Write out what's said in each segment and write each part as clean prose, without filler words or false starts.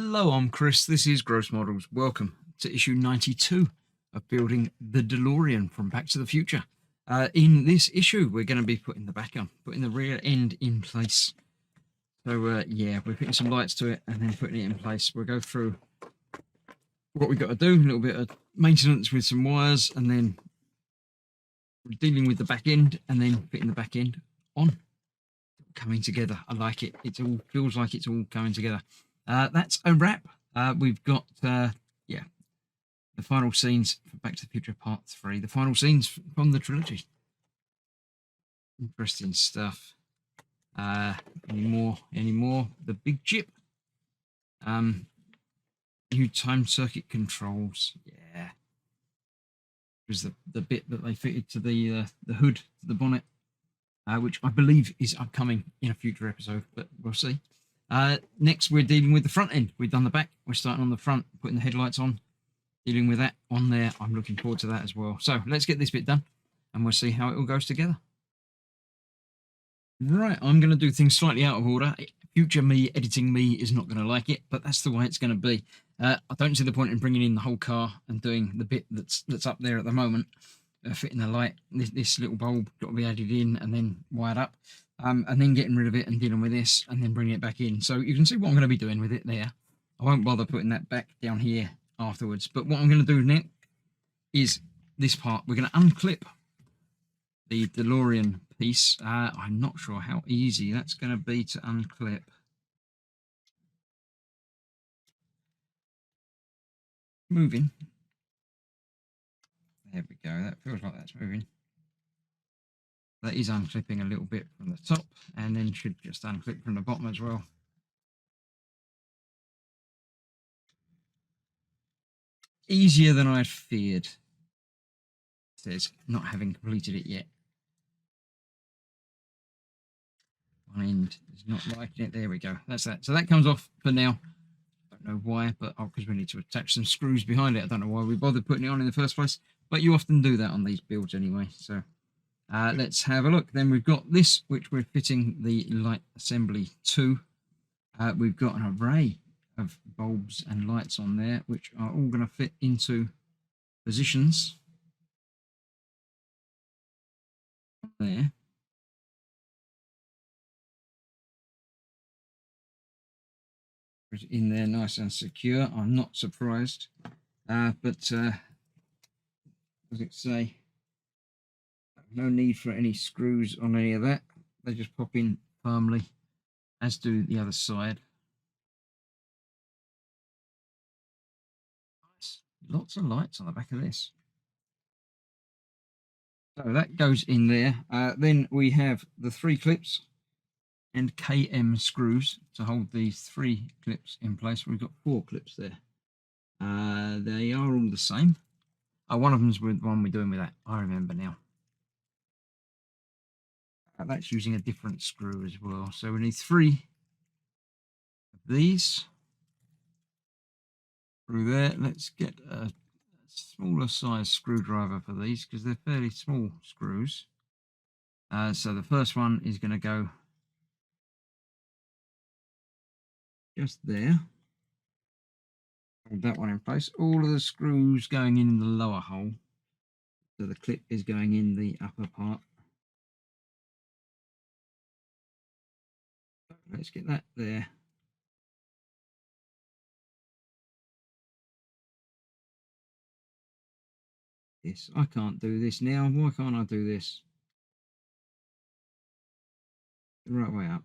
Hello, I'm Chris. This is Gross Models. Welcome to issue 92 of building the Delorean from Back to the Future. In this issue, we're going to be putting the back on, putting the rear end in place. So, yeah, we're putting some lights to it and then putting it in place. We'll go through what we've got to do, a little bit of maintenance with some wires, and then dealing with the back end, and then fitting the back end on. Coming together. I like it. It all feels like it's all coming together. That's a wrap. We've got, yeah, the final scenes for Back to the Future Part 3. The final scenes from the trilogy. Interesting stuff. Any more? The big chip. New time circuit controls. Yeah. It was the bit that they fitted to the hood, to the bonnet. Which I believe is upcoming in a future episode, but we'll see. Next, we're dealing with the front end. We've done the back. We're starting on the front, putting the headlights on, dealing with that on there. I'm looking forward to that as well. So let's get this bit done, and we'll see how it all goes together. Right, I'm going to do things slightly out of order. Future me, editing me, is not going to like it, but that's the way it's going to be. I don't see the point in bringing in the whole car and doing the bit that's up there at the moment. Fitting the light, this little bulb got to be added in and then wired up, and then getting rid of it and dealing with this and then bringing it back in. So you can see what I'm going to be doing with it there. I won't bother putting that back down here afterwards, but what I'm going to do now is this part. We're going to unclip the Delorean piece. I'm not sure how easy that's going to be to unclip. Moving. There we go. That feels like that's moving. That is unclipping a little bit from the top, and then should just unclip from the bottom as well. Easier than I'd feared. It says not having completed it yet. One end is not liking it. There we go. That's that. So that comes off for now. Don't know why, but because we need to attach some screws behind it. I don't know why we bothered putting it on in the first place, but you often do that on these builds anyway. So let's have a look. Then we've got this, which we're fitting the light assembly to. We've got an array of bulbs and lights on there, which are all going to fit into positions there. In there nice and secure. I'm not surprised, but does it say no need for any screws on any of that? They just pop in firmly, as do the other side. Nice. Lots of lights on the back of this. So that goes in there. Then we have the 3 clips and KM screws to hold these 3 clips in place. We've got 4 clips there. They are all the same. One of them's with the one we're doing with that. I remember now. That's using a different screw as well. So we need 3 of these through there. Let's get a smaller size screwdriver for these because they're fairly small screws. So the first one is going to go just there. Hold that one in place. All of the screws going in the lower hole. So the clip is going in the upper part. Let's get that there. This, I can't do this now. Why can't I do this? The right way up.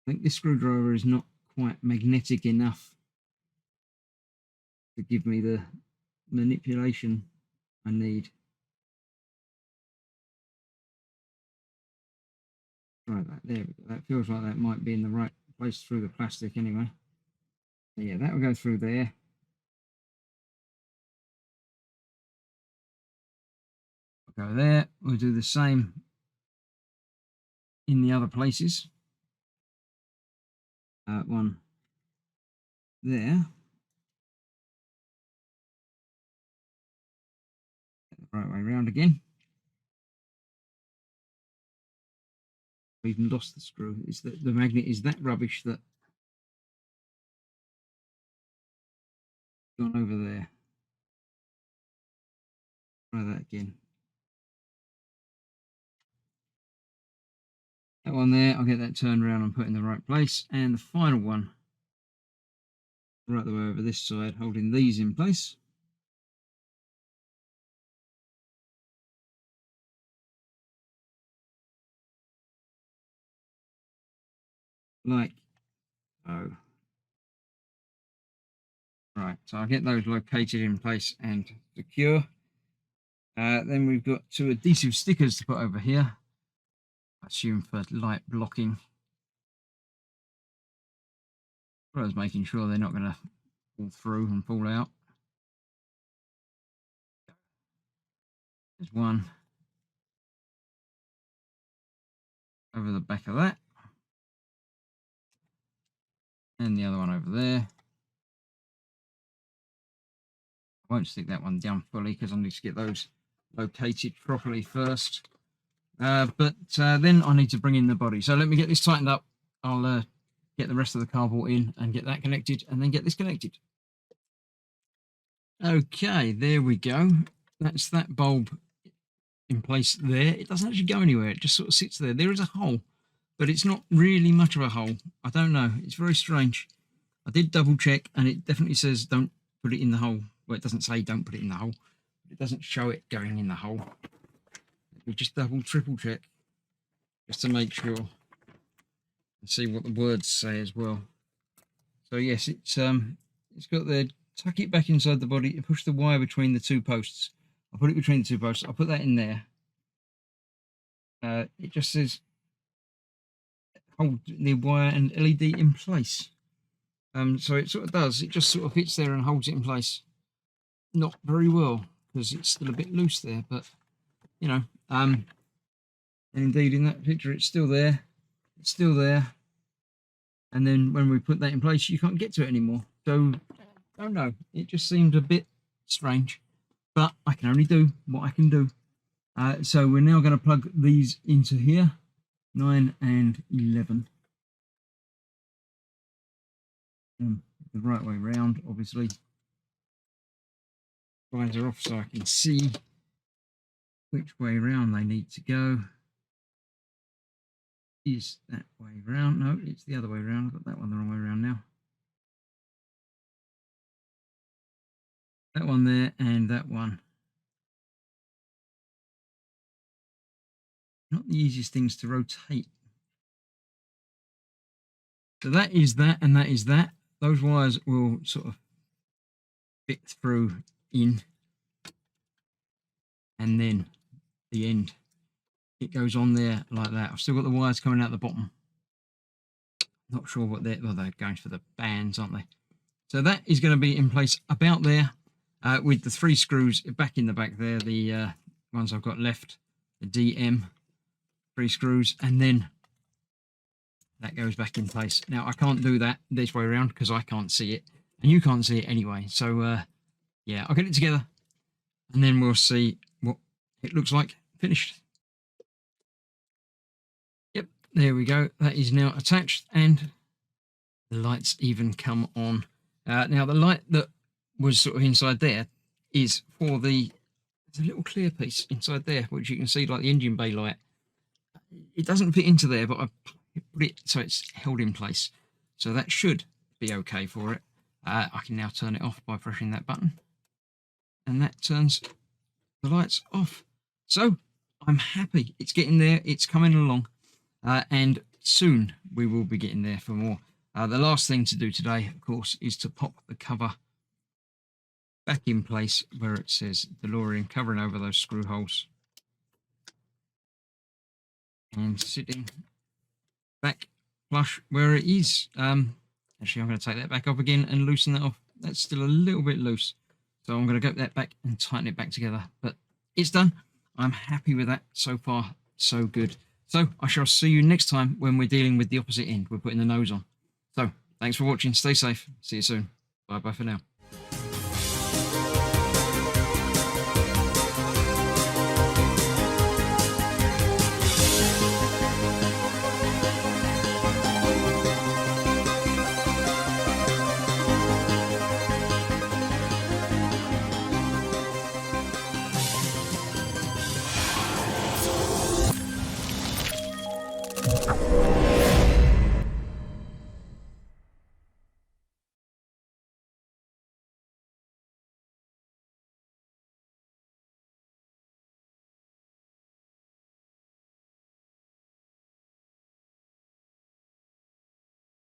I think this screwdriver is not quite magnetic enough to give me the manipulation I need. Right, there we go. That feels like that might be in the right place through the plastic anyway. So yeah, that will go through there. I'll go there. We'll do the same in the other places. One there. Right way round again. I've even lost the screw. It's that the magnet is that rubbish that gone over there. Try that again. That one there, I'll get that turned around and put in the right place. And the final one, right the way over this side, holding these in place. Like so. Right, so I'll get those located in place and secure. Then we've got 2 adhesive stickers to put over here. I assume for light blocking. I was making sure they're not going to fall through and fall out. There's one over the back of that. And the other one over there. I won't stick that one down fully because I need to get those located properly first. But then I need to bring in the body. So let me get this tightened up. I'll get the rest of the cardboard in and get that connected and then get this connected. Okay, there we go. That's that bulb in place there. It doesn't actually go anywhere. It just sort of sits there. There is a hole, but it's not really much of a hole. I don't know. It's very strange. I did double check and it definitely says don't put it in the hole. Well, it doesn't say don't put it in the hole. But it doesn't show it going in the hole. Let me just triple check just to make sure and see what the words say as well. So yes, it's got the tuck it back inside the body and push the wire between the 2 posts. I'll put it between the 2 posts. I'll put that in there. It just says hold the wire and LED in place. So it sort of does. It just sort of fits there and holds it in place. Not very well because it's still a bit loose there, but you know, and indeed in that picture it's still there. It's still there. And then when we put that in place, you can't get to it anymore. So I don't know. It just seemed a bit strange, but I can only do what I can do. So we're now going to plug these into here, 9 and 11. The right way round, obviously. Lines are off so I can see which way round they need to go. Is that way round? No, it's the other way round. I've got that one the wrong way round now. That one there and that one. Not the easiest things to rotate. So that is that and that is that. Those wires will sort of fit through in and then the end. It goes on there like that. I've still got the wires coming out the bottom. Not sure what they're going for the bands, aren't they? So that is going to be in place about there with the 3 screws back in the back there. The ones I've got left, the DM 3 screws, and then that goes back in place. Now I can't do that this way around because I can't see it and you can't see it anyway. So yeah, I'll get it together and then we'll see what it looks like finished. Yep, there we go. That is now attached and the lights even come on. Now the light that was sort of inside there is for there's a little clear piece inside there, which you can see like the engine bay light. It doesn't fit into there, but I put it so it's held in place. So that should be okay for it. I can now turn it off by pressing that button. And that turns the lights off. So I'm happy. It's getting there. It's coming along. And soon we will be getting there for more. The last thing to do today, of course, is to pop the cover back in place where it says Delorean, covering over those screw holes. And sitting back flush where it is. Actually, I'm going to take that back up again and loosen that off. That's still a little bit loose. So I'm going to get that back and tighten it back together. But it's done. I'm happy with that. So far, so good. So I shall see you next time when we're dealing with the opposite end. We're putting the nose on. So thanks for watching. Stay safe. See you soon. Bye-bye for now.